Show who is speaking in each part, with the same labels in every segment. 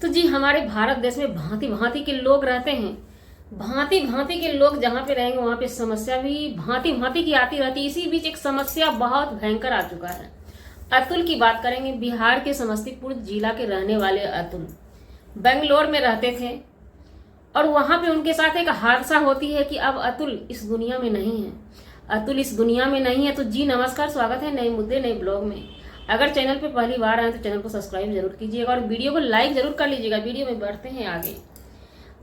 Speaker 1: तो जी हमारे भारत देश में भांति भांति के लोग रहते हैं। भांति भांति के लोग जहाँ पे रहेंगे वहाँ पे समस्या भी भांति भांति की आती रहती है। इसी बीच एक समस्या बहुत भयंकर आ चुका है। अतुल की बात करेंगे। बिहार के समस्तीपुर जिला के रहने वाले अतुल बेंगलोर में रहते थे और वहाँ पे उनके साथ एक हादसा होती है कि अब अतुल इस दुनिया में नहीं है। अतुल इस दुनिया में नहीं है। तो जी नमस्कार, स्वागत है नए मुद्दे नए ब्लॉग में। अगर चैनल पे पहली बार आए तो चैनल को सब्सक्राइब जरूर कीजिएगा और वीडियो को लाइक जरूर कर लीजिएगा। वीडियो में बढ़ते हैं आगे।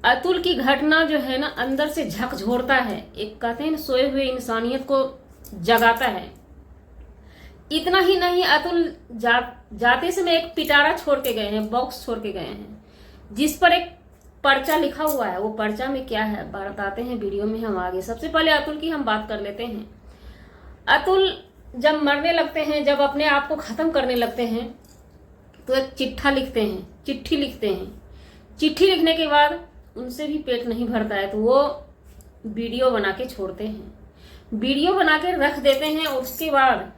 Speaker 1: अतुल की घटना जो है ना, अंदर से झकझोरता है। एक कहते हैं सोए हुए इंसानियत को जगाता है। इतना ही नहीं, अतुल जाते समय एक पिटारा छोड़ के गए हैं, बॉक्स छोड़ के गए हैं, जिस पर एक पर्चा लिखा हुआ है। वो पर्चा में क्या है बताते हैं वीडियो में हम आगे। सबसे पहले अतुल की हम बात कर लेते हैं। अतुल जब मरने लगते हैं, जब अपने आप को खत्म करने लगते हैं, तो एक चिट्ठी लिखते हैं। चिट्ठी लिखने के बाद उनसे भी पेट नहीं भरता है तो वो वीडियो बना के छोड़ते हैं, वीडियो बना के रख देते हैं और उसके बाद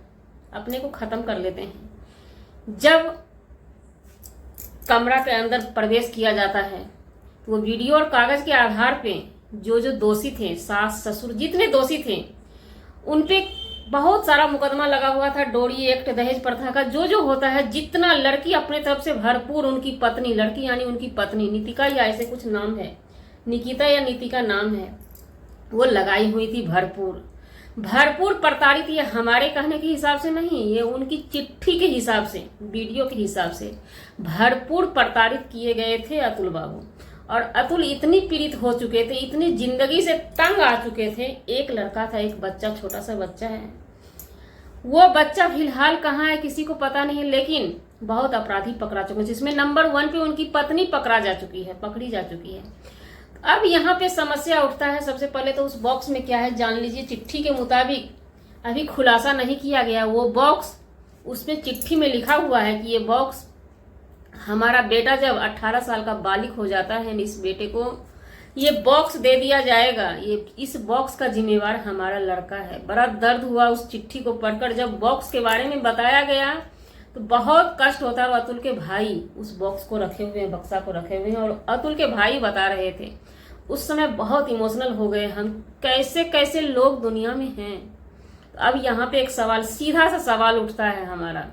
Speaker 1: अपने को खत्म कर लेते हैं। जब कमरा के अंदर प्रवेश किया जाता है तो वो वीडियो और कागज के आधार पे जो दोषी थे, सास ससुर जितने दोषी थे, उनपे बहुत सारा मुकदमा लगा हुआ था। डोरी एक्ट, दहेज प्रथा का जो होता है, जितना लड़की अपने तरफ से भरपूर, उनकी पत्नी, लड़की यानी उनकी पत्नी नितिका या ऐसे कुछ नाम है, निकिता या नीतिका नाम है, वो लगाई हुई थी भरपूर प्रताड़ित। ये हमारे कहने के हिसाब से नहीं, ये उनकी चिट्ठी के हिसाब से, वीडियो के हिसाब से भरपूर प्रताड़ित किए गए थे अतुल बाबू। और अतुल इतनी पीड़ित हो चुके थे, इतनी जिंदगी से तंग आ चुके थे। एक लड़का था, एक बच्चा, छोटा सा बच्चा है। वो बच्चा फिलहाल कहाँ है किसी को पता नहीं, लेकिन बहुत अपराधी पकड़ा चुके हैं, जिसमें नंबर 1 पे उनकी पत्नी पकड़ी जा चुकी है। अब यहाँ पे समस्या उठता है। सबसे पहले तो उस बॉक्स में क्या है जान लीजिए। चिट्ठी के मुताबिक अभी खुलासा नहीं किया गया वो बॉक्स, उसमें चिट्ठी में लिखा हुआ है कि ये बॉक्स हमारा बेटा जब 18 साल का बालिग हो जाता है, इस बेटे को ये बॉक्स दे दिया जाएगा। ये इस बॉक्स का जिम्मेवार हमारा लड़का है। बड़ा दर्द हुआ उस चिट्ठी को पढ़कर। जब बॉक्स के बारे में बताया गया तो बहुत कष्ट होता है। और अतुल के भाई उस बॉक्स को रखे हुए हैं, बक्सा को रखे हुए हैं, और अतुल के भाई बता रहे थे उस समय बहुत इमोशनल हो गए हम, कैसे कैसे लोग दुनिया में हैं। तो अब यहाँ पे एक सवाल, सीधा सा सवाल उठता है हमारा,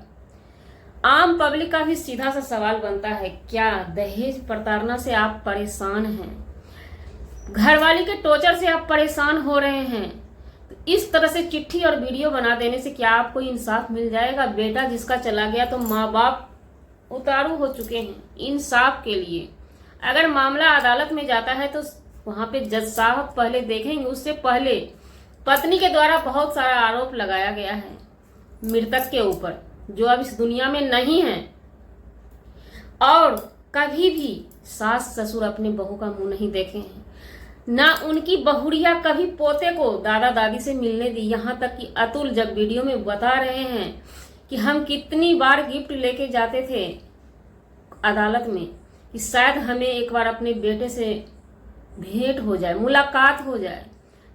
Speaker 1: आम पब्लिक का भी सीधा सा सवाल बनता है, क्या दहेज प्रताड़ना से आप परेशान हैं, घरवाली के टॉर्चर से आप परेशान हो रहे हैं, तो इस तरह से चिट्ठी और वीडियो बना देने से क्या आपको इंसाफ मिल जाएगा? बेटा जिसका चला गया तो माँ बाप उतारू हो चुके हैं इंसाफ के लिए। अगर मामला अदालत में जाता है तो वहां पे जज साहब पहले देखेंगे। उससे पहले पत्नी के द्वारा बहुत सारा आरोप लगाया गया है मृतक के ऊपर, जो अब इस दुनिया में नहीं है। और कभी भी सास ससुर अपने बहू का मुंह नहीं देखे हैं, ना उनकी बहुरिया कभी पोते को दादा दादी से मिलने दी। यहाँ तक कि अतुल जब वीडियो में बता रहे हैं कि हम कितनी बार गिफ्ट लेके जाते थे अदालत में कि शायद हमें एक बार अपने बेटे से भेंट हो जाए, मुलाकात हो जाए,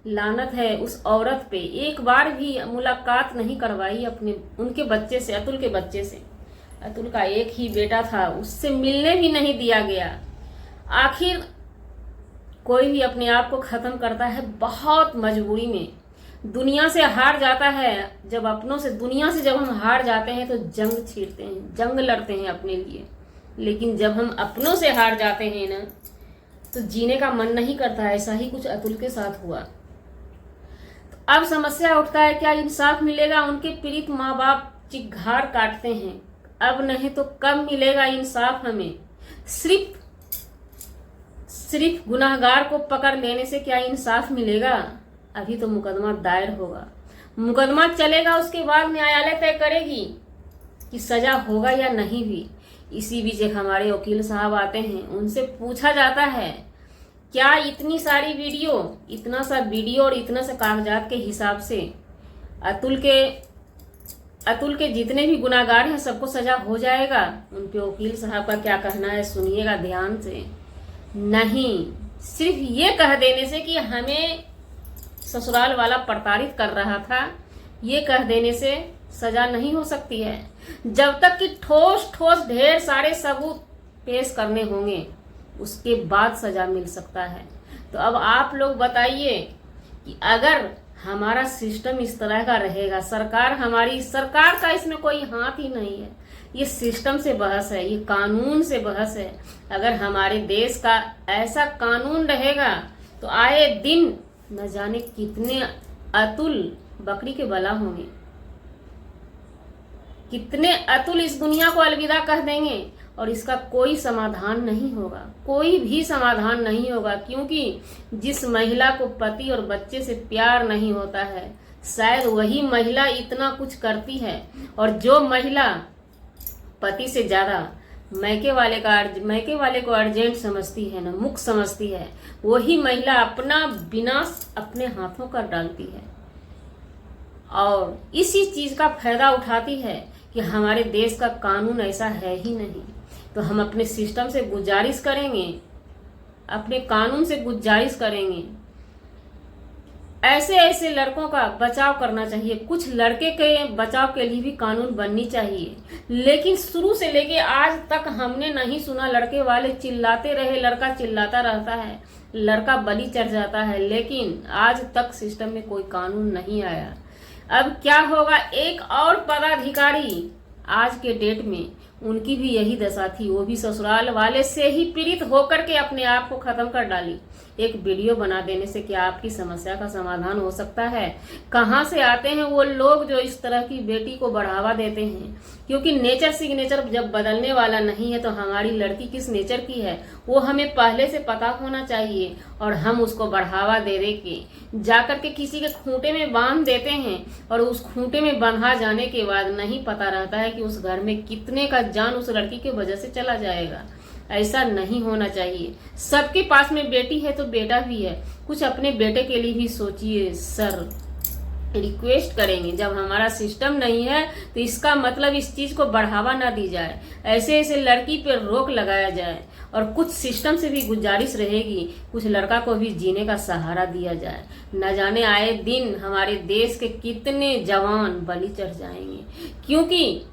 Speaker 1: लानत है उस औरत पे, एक बार भी मुलाकात नहीं करवाई अपने उनके बच्चे से, अतुल के बच्चे से। अतुल का एक ही बेटा था, उससे मिलने भी नहीं दिया गया। आखिर कोई भी अपने आप को खत्म करता है बहुत मजबूरी में, दुनिया से हार जाता है। जब अपनों से, दुनिया से जब हम हार जाते हैं तो जंग छीड़ते हैं, जंग लड़ते हैं अपने लिए। लेकिन जब हम अपनों से हार जाते हैं ना, तो जीने का मन नहीं करता। ऐसा ही कुछ अतुल के साथ हुआ। तो अब समस्या उठता है, क्या इंसाफ मिलेगा? उनके पीड़ित माँ बाप चिघाड़ काटते हैं, अब नहीं तो कब मिलेगा इंसाफ हमें? सिर्फ गुनाहगार को पकड़ लेने से क्या इंसाफ मिलेगा? अभी तो मुकदमा दायर होगा, मुकदमा चलेगा, उसके बाद न्यायालय तय करेगी कि सजा होगा या नहीं भी। इसी बीच एक हमारे वकील साहब आते हैं, उनसे पूछा जाता है क्या इतनी सारी वीडियो, इतना सा वीडियो और इतना सा कागजात के हिसाब से अतुल के जितने भी गुनाहगार हैं सबको सजा हो जाएगा? उन पे वकील साहब का क्या कहना है सुनिएगा ध्यान से। नहीं, सिर्फ ये कह देने से कि हमें ससुराल वाला प्रताड़ित कर रहा था, ये कह देने से सजा नहीं हो सकती है। जब तक कि ठोस ठोस ढेर सारे सबूत पेश करने होंगे, उसके बाद सजा मिल सकता है। तो अब आप लोग बताइए कि अगर हमारा सिस्टम इस तरह का रहेगा, सरकार का इसमें कोई हाथ ही नहीं है, ये सिस्टम से बहस है, ये कानून से बहस है। अगर हमारे देश का ऐसा कानून रहेगा तो आए दिन न जाने कितने अतुल बकरी के बला होंगे, कितने अतुल इस दुनिया को अलविदा कह देंगे और इसका कोई समाधान नहीं होगा, कोई भी समाधान नहीं होगा। क्योंकि जिस महिला को पति और बच्चे से प्यार नहीं होता है, शायद वही महिला इतना कुछ करती है। और जो महिला पति से ज्यादा मैके वाले को अर्जेंट समझती है ना, मुख समझती है, वही महिला अपना विनाश अपने हाथों कर डालती है और इसी चीज का फायदा उठाती है कि हमारे देश का कानून ऐसा है ही नहीं। तो हम अपने सिस्टम से गुजारिश करेंगे, अपने कानून से गुजारिश करेंगे, ऐसे लड़कों का बचाव करना चाहिए। कुछ लड़के के बचाव के लिए भी कानून बननी चाहिए, लेकिन शुरू से लेके आज तक हमने नहीं सुना। लड़के वाले चिल्लाते रहे, लड़का चिल्लाता रहता है, लड़का बलि चढ़ जाता है, लेकिन आज तक सिस्टम में कोई कानून नहीं आया। अब क्या होगा? एक और पदाधिकारी आज के डेट में, उनकी भी यही दशा थी, वो भी ससुराल वाले से ही पीड़ित होकर के अपने आप को खत्म कर डाली। एक वीडियो बना देने से क्या आपकी समस्या का समाधान हो सकता है? कहाँ से आते हैं वो लोग जो इस तरह की बेटी को बढ़ावा देते हैं? क्योंकि नेचर सिग्नेचर जब बदलने वाला नहीं है तो हमारी लड़की किस नेचर की है वो हमें पहले से पता होना चाहिए। और हम उसको बढ़ावा दे के जाकर के किसी के खूंटे में बांध देते हैं और उस खूंटे में बंधा जाने के बाद नहीं पता रहता है कि उस घर में कितने का जान उस लड़की की वजह से चला जाएगा। ऐसा नहीं होना चाहिए। सबके पास में बेटी है तो बेटा भी है, कुछ अपने बेटे के लिए भी सोचिए सर। रिक्वेस्ट करेंगे, जब हमारा सिस्टम नहीं है तो इसका मतलब इस चीज को बढ़ावा ना दी जाए, ऐसे लड़की पे रोक लगाया जाए। और कुछ सिस्टम से भी गुजारिश रहेगी, कुछ लड़का को भी जीने का सहारा दिया जाए। न जाने आए दिन हमारे देश के कितने जवान बलि चढ़ जाएंगे। क्योंकि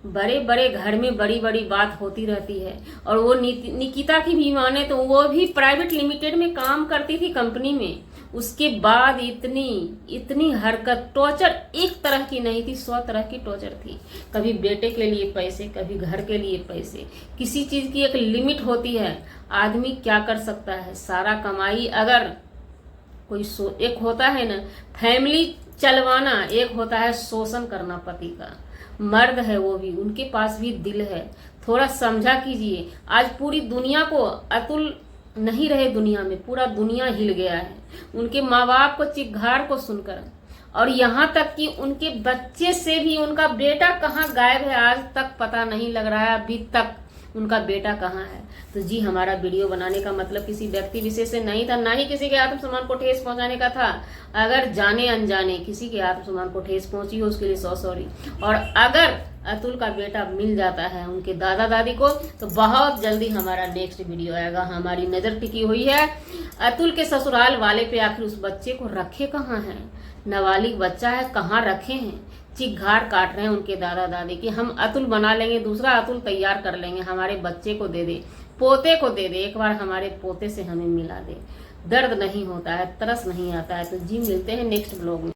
Speaker 1: बड़े बड़े घर में बड़ी बड़ी बात होती रहती है। और वो निकिता की भी माने तो वो भी प्राइवेट लिमिटेड में काम करती थी, कंपनी में। उसके बाद इतनी हरकत, टॉर्चर एक तरह की नहीं थी, 100 तरह की टॉर्चर थी। कभी बेटे के लिए पैसे, कभी घर के लिए पैसे। किसी चीज की एक लिमिट होती है। आदमी क्या कर सकता है? सारा कमाई अगर कोई एक होता है ना फैमिली चलवाना, एक होता है शोषण करना पति का। मर्द है वो भी, उनके पास भी दिल है, थोड़ा समझा कीजिए। आज पूरी दुनिया को अतुल नहीं रहे, दुनिया में पूरा दुनिया हिल गया है उनके माँ बाप को चिघाड़ को सुनकर। और यहाँ तक कि उनके बच्चे से भी उनका बेटा कहाँ गायब है, आज तक पता नहीं लग रहा है अभी तक उनका बेटा कहाँ है। तो जी, हमारा वीडियो बनाने का मतलब किसी व्यक्ति विशेष से नहीं था, ना ही किसी के आत्मसम्मान को ठेस पहुंचाने का था। अगर जाने अनजाने किसी के आत्मसम्मान को ठेस पहुंची हो उसके लिए सॉरी। और अगर अतुल का बेटा मिल जाता है उनके दादा दादी को तो बहुत जल्दी हमारा नेक्स्ट वीडियो आएगा। हमारी नजर टिकी हुई है अतुल के ससुराल वाले पे। आखिर उस बच्चे को रखे कहाँ है? नाबालिग बच्चा है, कहाँ रखे हैं? चिघाड़ काट रहे हैं उनके दादा दादी की। हम अतुल बना लेंगे, दूसरा अतुल तैयार कर लेंगे, हमारे बच्चे को दे दे, पोते को दे दे, एक बार हमारे पोते से हमें मिला दे। दर्द नहीं होता है, तरस नहीं आता है। तो जी, मिलते हैं नेक्स्ट ब्लॉग में।